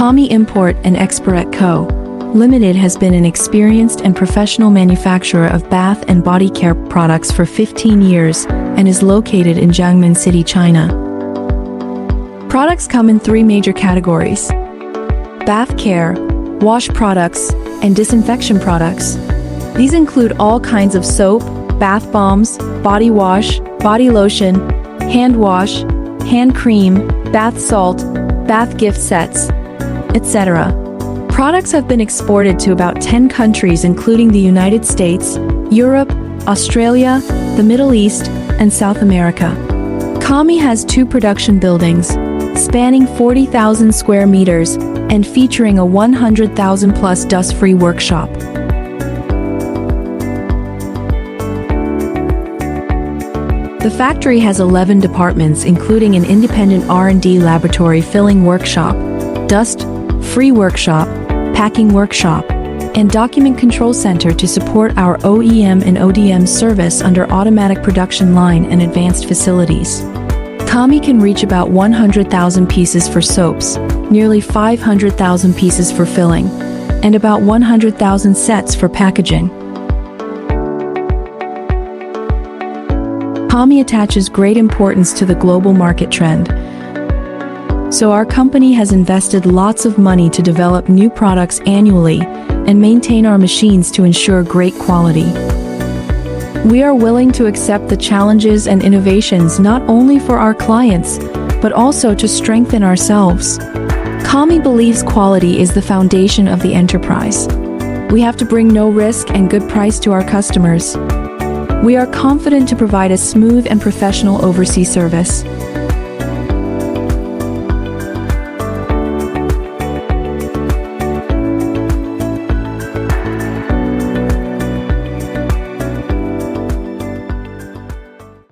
Kami Import and Export Co. Limited has been an experienced and professional manufacturer of bath and body care products for 15 years and is located in Jiangmen City, China. Products come in 3 major categories: bath care, wash products, and disinfection products. These include all kinds of soap, bath bombs, body wash, body lotion, hand wash, hand cream, bath salt, bath gift sets, etc. Products have been exported to about 10 countries including the United States, Europe, Australia, the Middle East, and South America. Kami has 2 production buildings, spanning 40,000 square meters and featuring a 100,000 plus dust-free workshop. The factory has 11 departments including an independent R&D laboratory filling workshop, dust-free workshop, packing workshop, and document control center to support our OEM and ODM service under automatic production line and advanced facilities. Kami can reach about 100,000 pieces for soaps, nearly 500,000 pieces for filling, and about 100,000 sets for packaging. Kami attaches great importance to the global market trend. So our company has invested lots of money to develop new products annually and maintain our machines to ensure great quality. We are willing to accept the challenges and innovations not only for our clients, but also to strengthen ourselves. Kami believes quality is the foundation of the enterprise. We have to bring no risk and good price to our customers. We are confident to provide a smooth and professional overseas service.